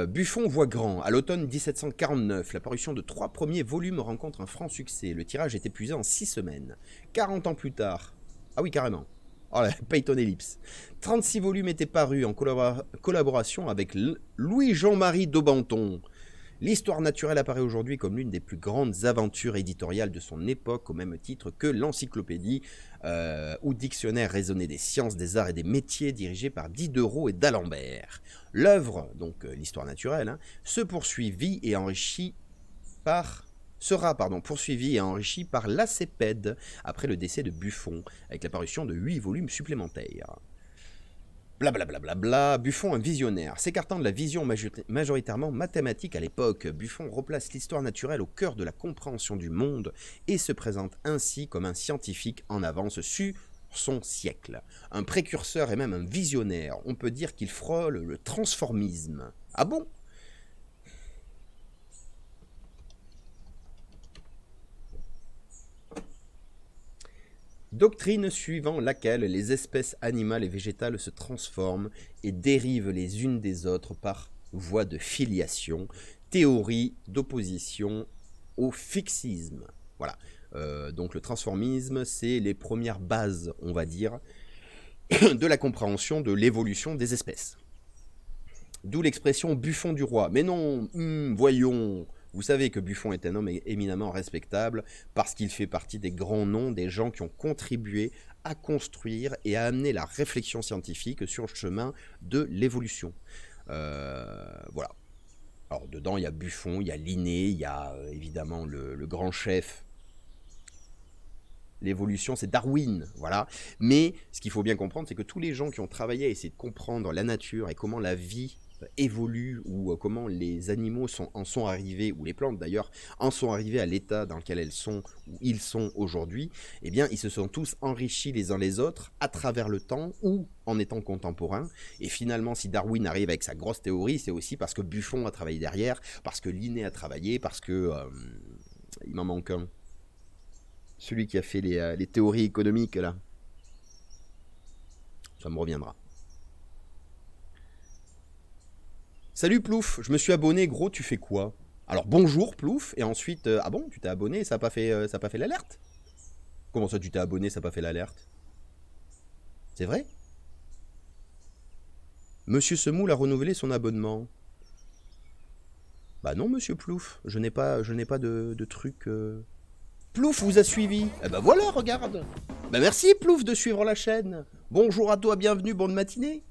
S1: Buffon voit grand. À l'automne 1749, la parution de 3 premiers volumes rencontre un franc succès. Le tirage est épuisé en 6 semaines. 40 ans plus tard... Ah oui, carrément. Oh là, Peyton Ellipse. 36 volumes étaient parus en collaboration avec Louis-Jean-Marie Daubenton. L'histoire naturelle apparaît aujourd'hui comme l'une des plus grandes aventures éditoriales de son époque, au même titre que l'encyclopédie ou dictionnaire raisonné des sciences, des arts et des métiers, dirigé par Diderot et d'Alembert. L'œuvre, donc l'histoire naturelle, se poursuivit et enrichit sera poursuivi et enrichi par l'Acépède après le décès de Buffon, avec la parution de 8 volumes supplémentaires. Blablabla, Buffon un visionnaire. S'écartant de la vision majoritairement mathématique à l'époque, Buffon replace l'histoire naturelle au cœur de la compréhension du monde et se présente ainsi comme un scientifique en avance sur son siècle. Un précurseur et même un visionnaire. On peut dire qu'il frôle le transformisme. Ah bon ? Doctrine suivant laquelle les espèces animales et végétales se transforment et dérivent les unes des autres par voie de filiation, théorie d'opposition au fixisme. Voilà. Donc le transformisme, c'est les premières bases, on va dire, de la compréhension de l'évolution des espèces. D'où l'expression Buffon du roi. Mais non, voyons... Vous savez que Buffon est un homme éminemment respectable parce qu'il fait partie des grands noms des gens qui ont contribué à construire et à amener la réflexion scientifique sur le chemin de l'évolution. Voilà. Alors dedans, il y a Buffon, il y a Linné, il y a évidemment le grand chef L'évolution, c'est Darwin, voilà. Mais ce qu'il faut bien comprendre, c'est que tous les gens qui ont travaillé à essayer de comprendre la nature et comment la vie évolue ou comment les animaux en sont arrivés, ou les plantes d'ailleurs, en sont arrivés à l'état dans lequel elles sont ou ils sont aujourd'hui, eh bien, ils se sont tous enrichis les uns les autres à travers le temps ou en étant contemporains. Et finalement, si Darwin arrive avec sa grosse théorie, c'est aussi parce que Buffon a travaillé derrière, parce que Linné a travaillé, parce que... il m'en manque un. Celui qui a fait les théories économiques, là. Ça me reviendra. Salut Plouf, je me suis abonné, gros, tu fais quoi? Alors bonjour Plouf, et ensuite... ah bon, tu t'es abonné et ça n'a pas fait l'alerte? Comment ça tu t'es abonné, ça n'a pas fait l'alerte? C'est vrai? Monsieur Semoule a renouvelé son abonnement. Bah non, monsieur Plouf, je n'ai pas de truc... Plouf vous a suivi. Eh ben voilà, regarde. Ben merci Plouf de suivre la chaîne. Bonjour à toi, bienvenue, bonne matinée.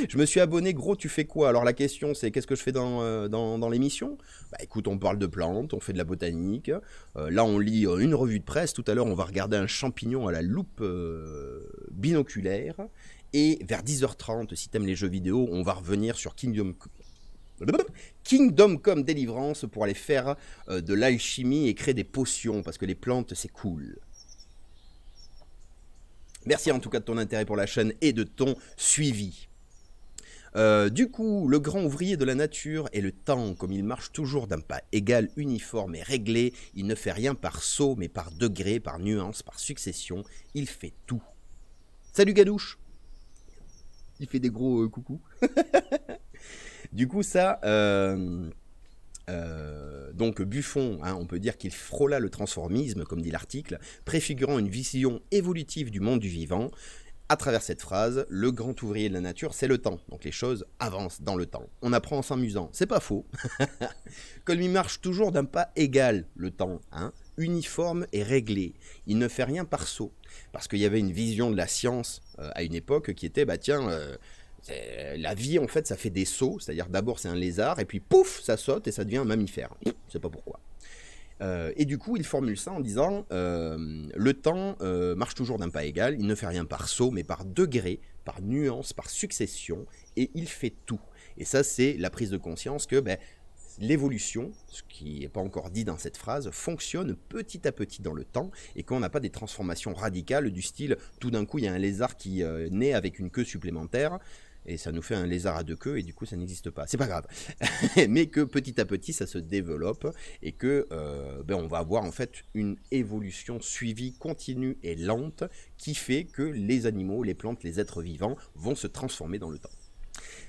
S1: Je me suis abonné, gros, tu fais quoi? Alors la question c'est qu'est-ce que je fais dans l'émission? Bah écoute, on parle de plantes, on fait de la botanique. Là on lit une revue de presse. Tout à l'heure on va regarder un champignon à la loupe binoculaire. Et vers 10h30, si t'aimes les jeux vidéo, on va revenir sur Kingdom Come Deliverance pour aller faire de l'alchimie et créer des potions parce que les plantes c'est cool. Merci en tout cas de ton intérêt pour la chaîne et de ton suivi. Du coup, le grand ouvrier de la nature et le temps, comme il marche toujours d'un pas égal, uniforme et réglé, il ne fait rien par saut mais par degré, par nuance, par succession, il fait tout. Salut Gadouche. Il fait des gros coucou. Du coup, ça, donc Buffon, hein, on peut dire qu'il frôla le transformisme, comme dit l'article, préfigurant une vision évolutive du monde du vivant. À travers cette phrase, le grand ouvrier de la nature, c'est le temps. Donc les choses avancent dans le temps. On apprend en s'amusant, c'est pas faux. Comme il marche toujours d'un pas égal, le temps, hein, uniforme et réglé. Il ne fait rien par saut. Parce qu'il y avait une vision de la science à une époque qui était, bah tiens... la vie en fait ça fait des sauts, c'est-à-dire d'abord c'est un lézard et puis pouf ça saute et ça devient un mammifère, je sais pas pourquoi. Et du coup il formule ça en disant le temps marche toujours d'un pas égal, il ne fait rien par saut mais par degré, par nuance, par succession et il fait tout. Et ça c'est la prise de conscience que l'évolution, ce qui n'est pas encore dit dans cette phrase, fonctionne petit à petit dans le temps et qu'on n'a pas des transformations radicales du style tout d'un coup il y a un lézard qui naît avec une queue supplémentaire et ça nous fait un lézard à deux queues et du coup ça n'existe pas. C'est pas grave. Mais que petit à petit ça se développe et que on va avoir en fait une évolution suivie, continue et lente qui fait que les animaux, les plantes, les êtres vivants vont se transformer dans le temps.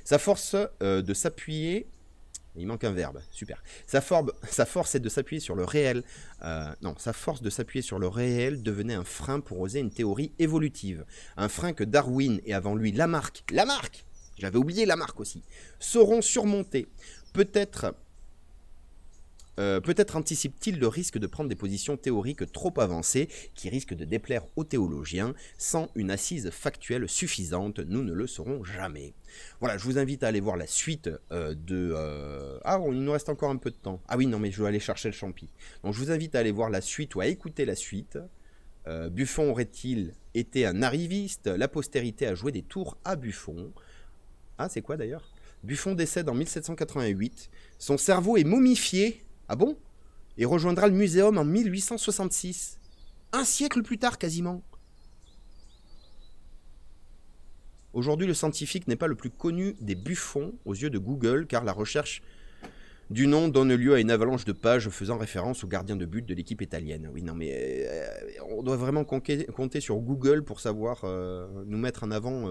S1: Sa force de s'appuyer... Il manque un verbe, super. Sa force est de s'appuyer sur le réel. Sa force de s'appuyer sur le réel devenait un frein pour oser une théorie évolutive. Un frein que Darwin et avant lui Lamarck, j'avais oublié Lamarck aussi, sauront surmonter. Peut-être anticipe-t-il le risque de prendre des positions théoriques trop avancées qui risquent de déplaire aux théologiens. Sans une assise factuelle suffisante, nous ne le saurons jamais. Voilà, je vous invite à aller voir la suite il nous reste encore un peu de temps. Ah oui, non, mais je vais aller chercher le champi. Donc je vous invite à aller voir la suite ou à écouter la suite. Buffon aurait-il été un arriviste? La postérité a joué des tours à Buffon. Ah, c'est quoi d'ailleurs? Buffon décède en 1788. Son cerveau est momifié. Ah bon? Et rejoindra le muséum en 1866. Un siècle plus tard quasiment. Aujourd'hui, le scientifique n'est pas le plus connu des Buffons aux yeux de Google, car la recherche du nom donne lieu à une avalanche de pages faisant référence au gardien de but de l'équipe italienne. Oui, non, mais on doit vraiment compter sur Google pour savoir nous mettre en avant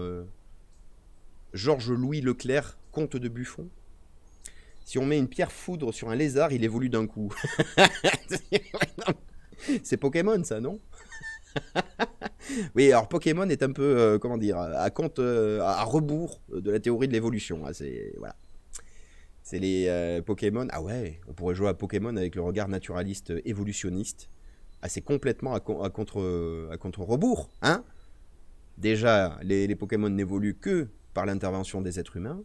S1: Georges-Louis Leclerc, comte de Buffon. Si on met une pierre foudre sur un lézard, il évolue d'un coup. C'est Pokémon, ça, non? Oui, alors Pokémon est un peu, à rebours de la théorie de l'évolution. Hein, c'est les Pokémon. Ah ouais, on pourrait jouer à Pokémon avec le regard naturaliste évolutionniste. Ah, c'est complètement à contre-rebours, hein? Déjà, les Pokémon n'évoluent que par l'intervention des êtres humains,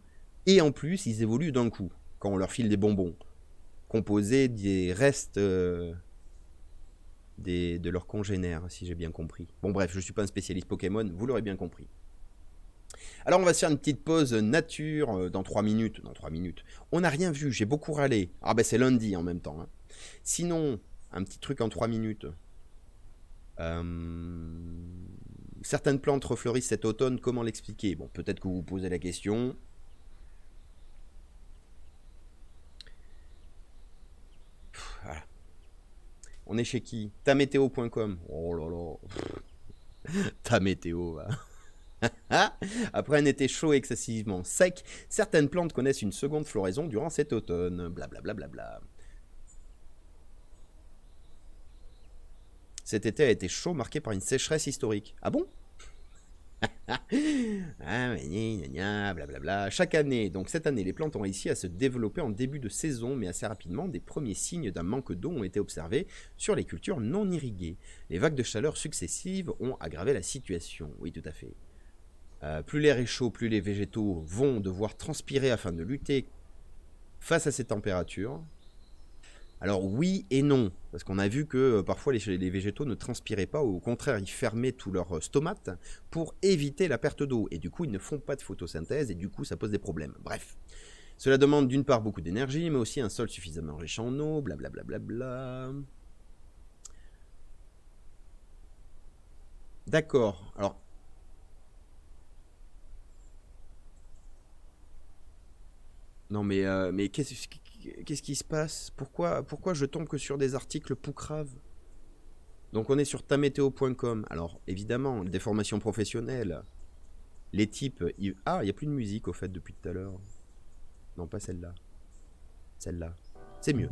S1: et en plus, ils évoluent d'un coup, quand on leur file des bonbons, composés des restes de leurs congénères, si j'ai bien compris. Bon bref, je ne suis pas un spécialiste Pokémon, vous l'aurez bien compris. Alors on va se faire une petite pause nature dans 3 minutes. Dans 3 minutes. On n'a rien vu, j'ai beaucoup râlé. Ah ben c'est lundi en même temps. Hein. Sinon, un petit truc en 3 minutes. Certaines plantes refleurissent cet automne, comment l'expliquer? Bon, peut-être que vous vous posez la question. Voilà. On est chez qui? Tamétéo.com. Oh là là. Ta météo, va. Après un été chaud et excessivement sec, certaines plantes connaissent une seconde floraison durant cet automne. Blablabla. Bla bla bla. Cet été a été chaud, marqué par une sécheresse historique. Ah bon? Ah, blablabla. Chaque année, donc cette année, les plantes ont réussi à se développer en début de saison, mais assez rapidement, des premiers signes d'un manque d'eau ont été observés sur les cultures non irriguées. Les vagues de chaleur successives ont aggravé la situation. Oui, tout à fait. Plus l'air est chaud, plus les végétaux vont devoir transpirer afin de lutter face à ces températures. Alors oui et non, parce qu'on a vu que parfois les végétaux ne transpiraient pas, ou au contraire ils fermaient tout leur stomate pour éviter la perte d'eau, et du coup ils ne font pas de photosynthèse, et du coup ça pose des problèmes. Bref, cela demande d'une part beaucoup d'énergie, mais aussi un sol suffisamment riche en eau, blablabla. D'accord, alors... Non mais qu'est-ce qui se passe? Pourquoi je tombe que sur des articles poucraves? Donc on est sur tamétéo.com. Alors évidemment, des formations professionnelles. Les types... Ah, il n'y a plus de musique au fait depuis tout à l'heure. Non, pas celle-là. Celle-là. C'est mieux.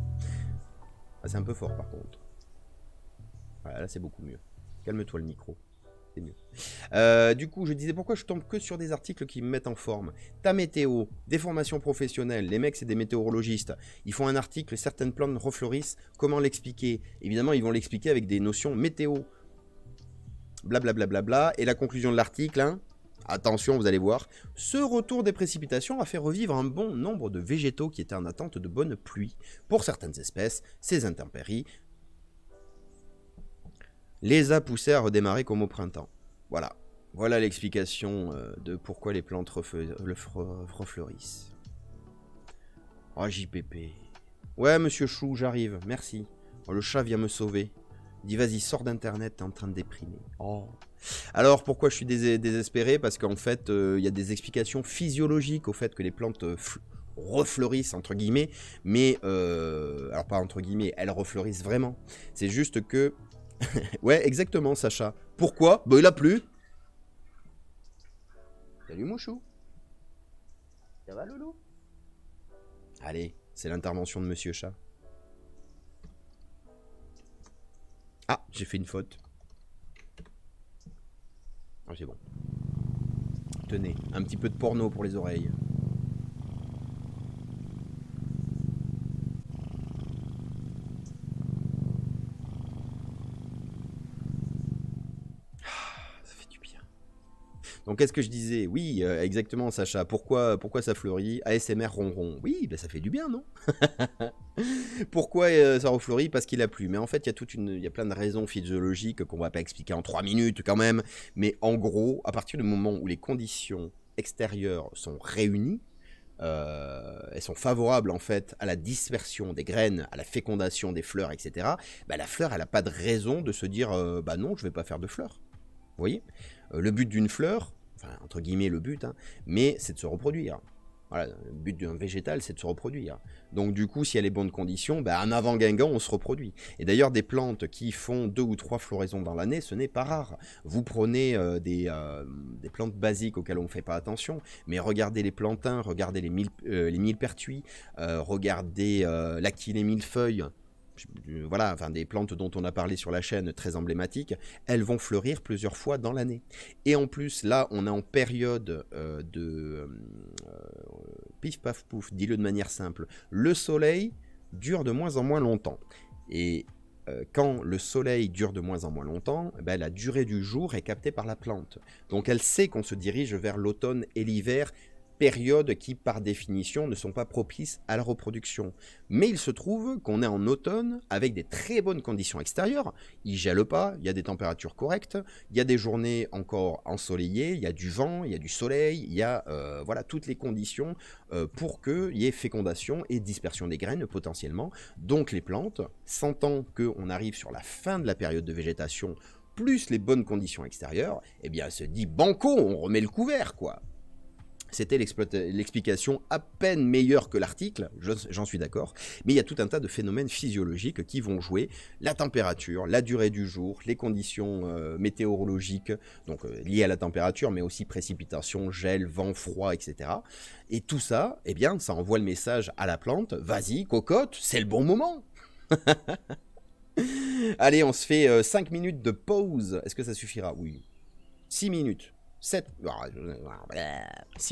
S1: Ah, c'est un peu fort par contre. Voilà, là c'est beaucoup mieux. Calme-toi le micro. C'est mieux. Du coup, je disais pourquoi je tombe que sur des articles qui me mettent en forme. Ta météo, des formations professionnelles, les mecs c'est des météorologistes. Ils font un article, certaines plantes refleurissent, comment l'expliquer? Évidemment, ils vont l'expliquer avec des notions météo. Blablabla. Et la conclusion de l'article, hein, attention, vous allez voir, ce retour des précipitations a fait revivre un bon nombre de végétaux qui étaient en attente de bonnes pluies. Pour certaines espèces, ces intempéries les a poussés à redémarrer comme au printemps. Voilà. Voilà l'explication de pourquoi les plantes refleurissent. Oh, JPP. Ouais, monsieur Chou, j'arrive, merci. Oh, le chat vient me sauver. Il dit, vas-y, sors d'internet, t'es en train de déprimer. Oh. Alors, pourquoi je suis désespéré? Parce qu'en fait, il y a des explications physiologiques au fait que les plantes refleurissent, entre guillemets. Mais, alors pas entre guillemets, elles refleurissent vraiment. C'est juste que... Ouais, exactement, Sacha. Pourquoi? Bah, il a plu. Salut, Mouchou. Ça va, Loulou? Allez, c'est l'intervention de Monsieur Chat. Ah, j'ai fait une faute. Ah, c'est bon. Tenez, un petit peu de porno pour les oreilles. Donc qu'est-ce que je disais? Oui, exactement, Sacha. Pourquoi ça fleurit? ASMR ronron. Oui, ben ça fait du bien, non? Pourquoi ça refleurit? Parce qu'il a plu. Mais en fait, il y a plein de raisons physiologiques qu'on va pas expliquer en 3 minutes quand même. Mais en gros, à partir du moment où les conditions extérieures sont réunies, elles sont favorables en fait à la dispersion des graines, à la fécondation des fleurs, etc. Bah, la fleur, elle n'a pas de raison de se dire bah non, je vais pas faire de fleurs. Vous voyez? Le but d'une fleur, enfin entre guillemets le but, hein, mais c'est de se reproduire. Voilà, le but d'un végétal, c'est de se reproduire. Donc du coup, si elle est bonne condition, bah, en avant Guingamp, on se reproduit. Et d'ailleurs, des plantes qui font 2 ou 3 floraisons dans l'année, ce n'est pas rare. Vous prenez des plantes basiques auxquelles on ne fait pas attention, mais regardez les plantains, regardez les millepertuis, regardez l'achillée millefeuille. Voilà, enfin des plantes dont on a parlé sur la chaîne, très emblématiques, elles vont fleurir plusieurs fois dans l'année. Et en plus, là, on est en période pif paf pouf, dis-le de manière simple, le soleil dure de moins en moins longtemps. Et quand le soleil dure de moins en moins longtemps, ben, la durée du jour est captée par la plante. Donc elle sait qu'on se dirige vers l'automne et l'hiver périodes qui, par définition, ne sont pas propices à la reproduction. Mais il se trouve qu'on est en automne avec des très bonnes conditions extérieures. Il gèle pas, il y a des températures correctes, il y a des journées encore ensoleillées, il y a du vent, il y a du soleil, il y a voilà, toutes les conditions pour qu'il y ait fécondation et dispersion des graines potentiellement. Donc les plantes, sentant qu'on arrive sur la fin de la période de végétation, plus les bonnes conditions extérieures, eh bien elle se dit banco, on remet le couvert quoi. C'était l'explication à peine meilleure que l'article, j'en suis d'accord, mais il y a tout un tas de phénomènes physiologiques qui vont jouer, la température, la durée du jour, les conditions météorologiques, donc liées à la température, mais aussi précipitations, gel, vent, froid, etc. Et tout ça, eh bien, ça envoie le message à la plante, vas-y, cocotte, c'est le bon moment. Allez, on se fait 5 minutes de pause, est-ce que ça suffira? Oui. 6 minutes. 6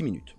S1: minutes.